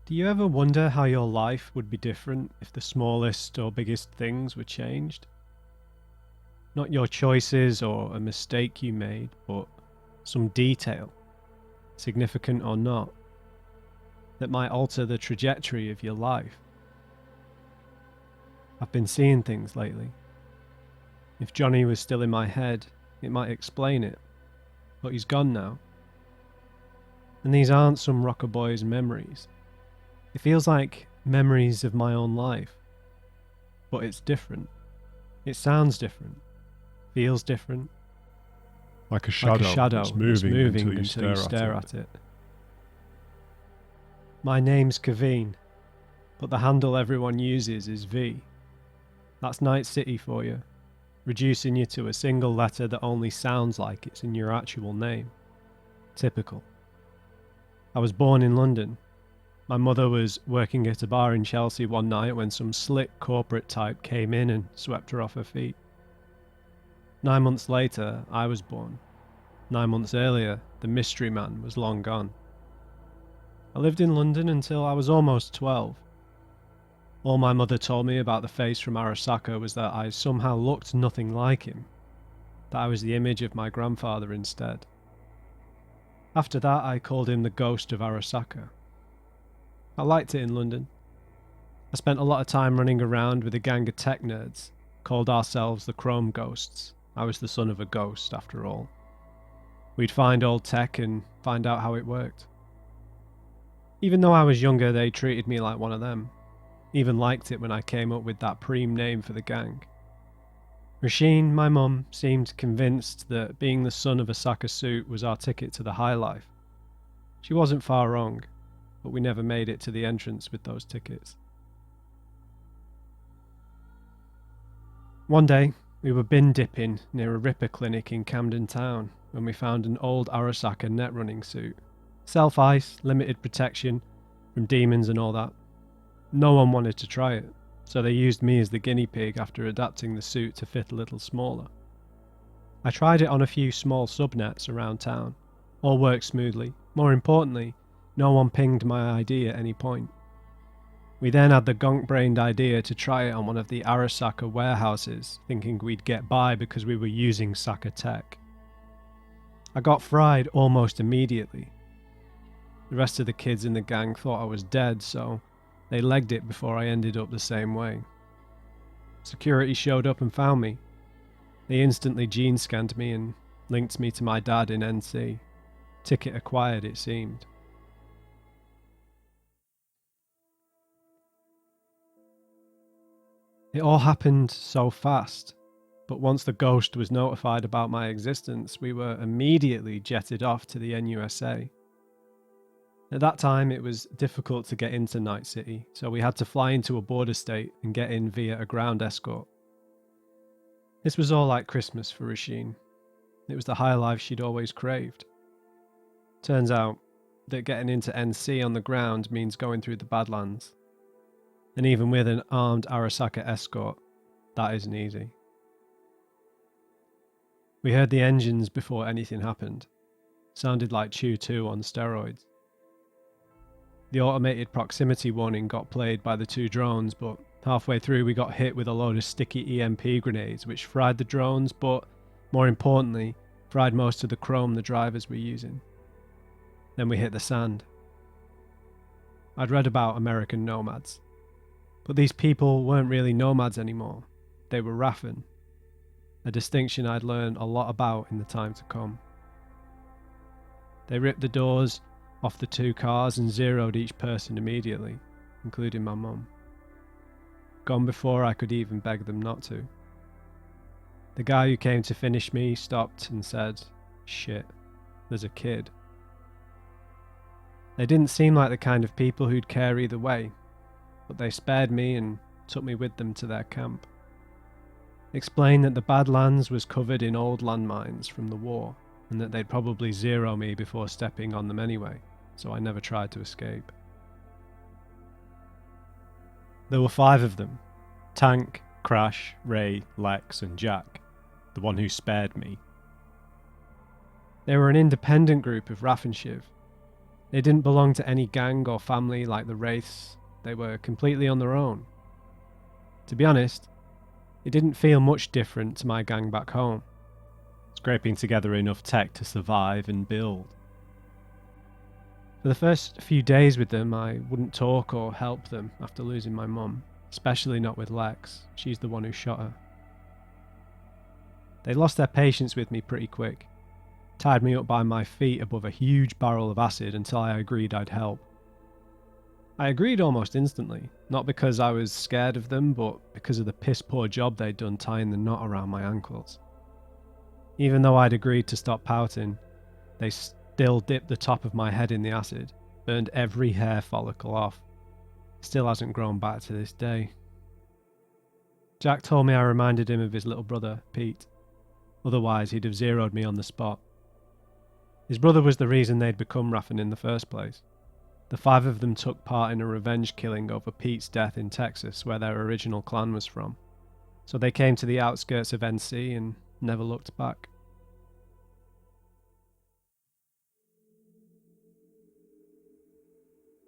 Do you ever wonder how your life would be different if the smallest or biggest things were changed? Not your choices or a mistake you made, but some detail, significant or not, that might alter the trajectory of your life. I've been seeing things lately. If Johnny was still in my head, it might explain it, but he's gone now. And these aren't some rocker boy's memories. It feels like memories of my own life, but it's different. It sounds different, feels different, Like a like a shadow shadow that's moving until you until you stare stare at it. at it. My name's Kaveen, but the handle everyone uses is V. That's Night City for you, reducing you to a single letter that only sounds like it's in your actual name. Typical. I was born in London. My mother was working at a bar in Chelsea one night when some slick corporate type came in and swept her off her feet. 9 months later, I was born. 9 months earlier, the mystery man was long gone. I lived in London until I was almost 12. All my mother told me about the face from Arasaka was that I somehow looked nothing like him, that I was the image of my grandfather instead. After that, I called him the ghost of Arasaka. I liked it in London. I spent a lot of time running around with a gang of tech nerds, called ourselves the Chrome Ghosts. I was the son of a ghost, after all. We'd find old tech and find out how it worked. Even though I was younger, they treated me like one of them. Even liked it when I came up with that preem name for the gang. Rasheen, my mum, seemed convinced that being the son of a Saka suit was our ticket to the high life. She wasn't far wrong, but we never made it to the entrance with those tickets. One day, we were bin dipping near a Ripper clinic in Camden Town when we found an old Arasaka net running suit. Self-ice, limited protection from demons and all that. No one wanted to try it, so they used me as the guinea pig after adapting the suit to fit a little smaller. I tried it on a few small subnets around town. All worked smoothly. More importantly, no one pinged my ID at any point. We then had the gonk-brained idea to try it on one of the Arasaka warehouses, thinking we'd get by because we were using Saka tech. I got fried almost immediately. The rest of the kids in the gang thought I was dead, so they legged it before I ended up the same way. Security showed up and found me. They instantly gene scanned me and linked me to my dad in NC. Ticket acquired, it seemed. It all happened so fast, but once the ghost was notified about my existence, we were immediately jetted off to the NUSA. At that time, it was difficult to get into Night City, so we had to fly into a border state and get in via a ground escort. This was all like Christmas for Rasheen. It was the high life she'd always craved. Turns out that getting into NC on the ground means going through the Badlands. And even with an armed Arasaka escort, that isn't easy. We heard the engines before anything happened. Sounded like Chew 2 on steroids. The automated proximity warning got played by the two drones, but halfway through we got hit with a load of sticky EMP grenades which fried the drones, but more importantly, fried most of the chrome the drivers were using. Then we hit the sand. I'd read about American nomads, but these people weren't really nomads anymore. They were Raffen, a distinction I'd learn a lot about in the time to come. They ripped the doors off the two cars and zeroed each person immediately, including my mum. Gone before I could even beg them not to. The guy who came to finish me stopped and said, "Shit, there's a kid." They didn't seem like the kind of people who'd care either way, but they spared me and took me with them to their camp. Explained that the Badlands was covered in old landmines from the war, and that they'd probably zero me before stepping on them anyway, so I never tried to escape. There were 5 of them: Tank, Crash, Ray, Lex and Jack, the one who spared me. They were an independent group of Raffenshiv. They didn't belong to any gang or family like the Wraiths. They were completely on their own. To be honest, it didn't feel much different to my gang back home, scraping together enough tech to survive and build. For the first few days with them, I wouldn't talk or help them after losing my mum, especially not with Lex. She's the one who shot her. They lost their patience with me pretty quick, tied me up by my feet above a huge barrel of acid until I agreed I'd help. I agreed almost instantly, not because I was scared of them, but because of the piss-poor job they'd done tying the knot around my ankles. Even though I'd agreed to stop pouting, they still dipped the top of my head in the acid, burned every hair follicle off. Still hasn't grown back to this day. Jack told me I reminded him of his little brother, Pete. Otherwise, he'd have zeroed me on the spot. His brother was the reason they'd become Raffen in the first place. The 5 of them took part in a revenge killing over Pete's death in Texas, where their original clan was from. So they came to the outskirts of NC and never looked back.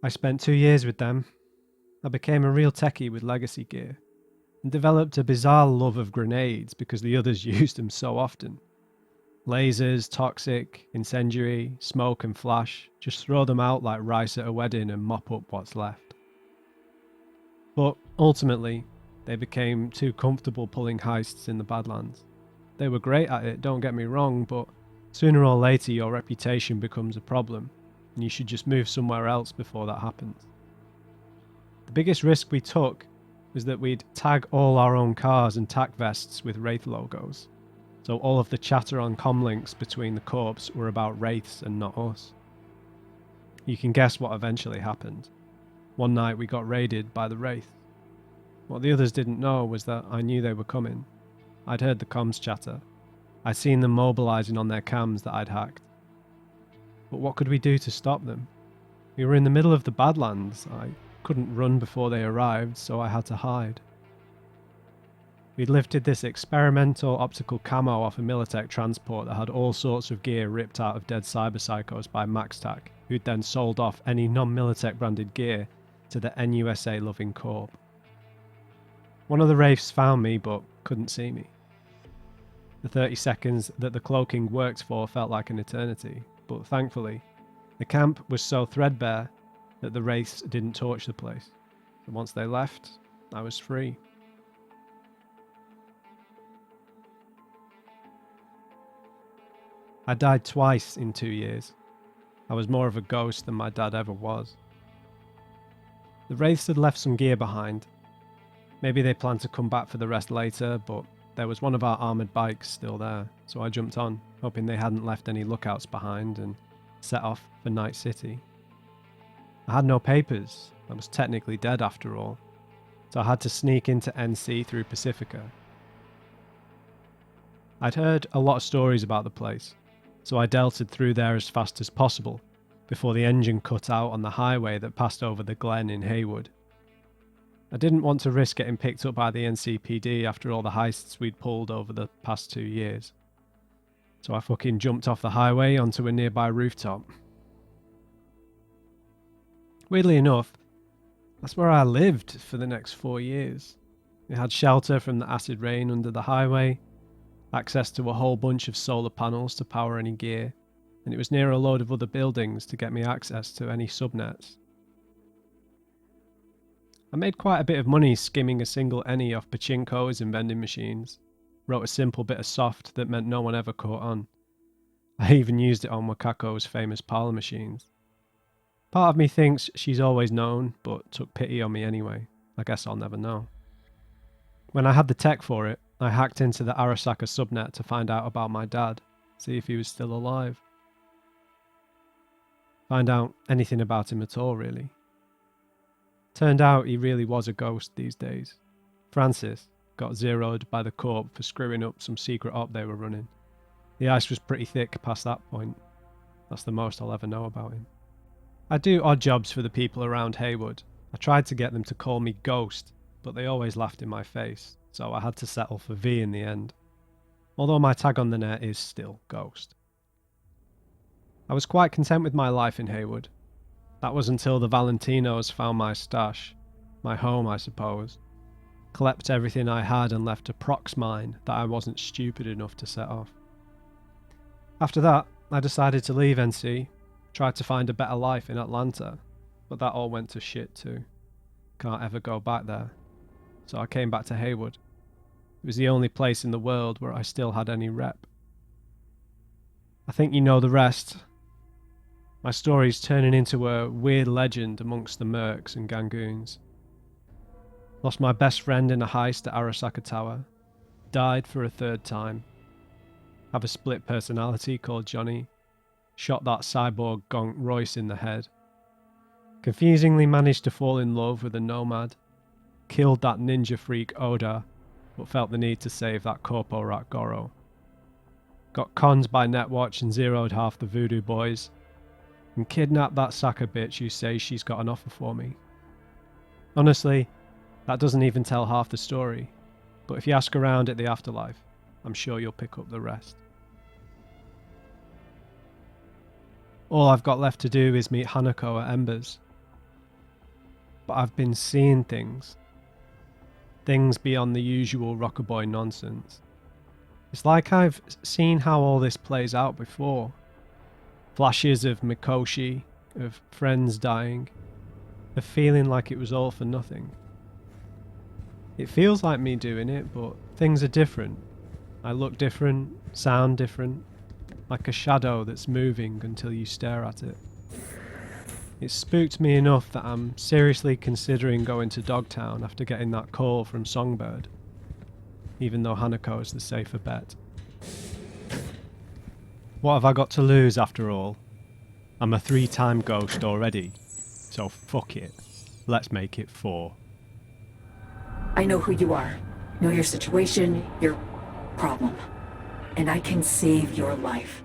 I spent 2 years with them. I became a real techie with legacy gear, and developed a bizarre love of grenades because the others used them so often. Lasers, toxic, incendiary, smoke and flash, just throw them out like rice at a wedding and mop up what's left. But ultimately, they became too comfortable pulling heists in the Badlands. They were great at it, don't get me wrong, but sooner or later your reputation becomes a problem, and you should just move somewhere else before that happens. The biggest risk we took was that we'd tag all our own cars and tack vests with Wraith logos. So all of the chatter on comlinks between the corps were about Wraiths and not us. You can guess what eventually happened. One night we got raided by the Wraith. What the others didn't know was that I knew they were coming. I'd heard the comms chatter. I'd seen them mobilising on their cams that I'd hacked. But what could we do to stop them? We were in the middle of the Badlands. I couldn't run before they arrived, so I had to hide. We'd lifted this experimental optical camo off a Militech transport that had all sorts of gear ripped out of dead cyber psychos by MaxTac, who'd then sold off any non-Militech branded gear to the NUSA loving corp. One of the Wraiths found me but couldn't see me. The 30 seconds that the cloaking worked for felt like an eternity, but thankfully, the camp was so threadbare that the Wraiths didn't torch the place. And once they left, I was free. I died twice in 2 years. I was more of a ghost than my dad ever was. The Wraiths had left some gear behind. Maybe they planned to come back for the rest later, but there was one of our armoured bikes still there, so I jumped on, hoping they hadn't left any lookouts behind, and set off for Night City. I had no papers. I was technically dead after all, so I had to sneak into NC through Pacifica. I'd heard a lot of stories about the place, so I delted through there as fast as possible before the engine cut out on the highway that passed over the Glen in Haywood. I didn't want to risk getting picked up by the NCPD after all the heists we'd pulled over the past 2 years. So I fucking jumped off the highway onto a nearby rooftop. Weirdly enough, that's where I lived for the next 4 years. We had shelter from the acid rain under the highway, access to a whole bunch of solar panels to power any gear, and it was near a load of other buildings to get me access to any subnets. I made quite a bit of money skimming a single any off pachinkos and vending machines. Wrote a simple bit of soft that meant no one ever caught on. I even used it on Wakako's famous parlour machines. Part of me thinks she's always known, but took pity on me anyway. I guess I'll never know. When I had the tech for it, I hacked into the Arasaka subnet to find out about my dad, see if he was still alive. Find out anything about him at all, really. Turned out he really was a ghost these days. Francis got zeroed by the Corp for screwing up some secret op they were running. The ice was pretty thick past that point. That's the most I'll ever know about him. I do odd jobs for the people around Haywood. I tried to get them to call me Ghost, but they always laughed in my face, so I had to settle for V in the end. Although my tag on the net is still Ghost. I was quite content with my life in Haywood. That was until the Valentinos found my stash, my home I suppose, clept everything I had and left a prox mine that I wasn't stupid enough to set off. After that, I decided to leave NC, tried to find a better life in Atlanta, but that all went to shit too. Can't ever go back there. So I came back to Haywood. It was the only place in the world where I still had any rep. I think you know the rest. My story's turning into a weird legend amongst the mercs and gangoons. Lost my best friend in a heist at Arasaka Tower. Died for a third time. Have a split personality called Johnny. Shot that cyborg gonk Royce in the head. Confusingly managed to fall in love with a nomad. Killed that ninja freak Oda, but felt the need to save that corpo rat Goro. Got conned by Netwatch and zeroed half the voodoo boys. And kidnapped that Saka bitch who says she's got an offer for me. Honestly, that doesn't even tell half the story, but if you ask around at the afterlife, I'm sure you'll pick up the rest. All I've got left to do is meet Hanako at Embers. But I've been seeing things. Things beyond the usual Rockaboy nonsense. It's like I've seen how all this plays out before. Flashes of Mikoshi, of friends dying, of feeling like it was all for nothing. It feels like me doing it, but things are different. I look different, sound different, like a shadow that's moving until you stare at it. It spooked me enough that I'm seriously considering going to Dogtown after getting that call from Songbird, even though Hanako is the safer bet. What have I got to lose after all? I'm a 3-time ghost already, so fuck it. Let's make it 4. I know who you are, know your situation, your problem, and I can save your life.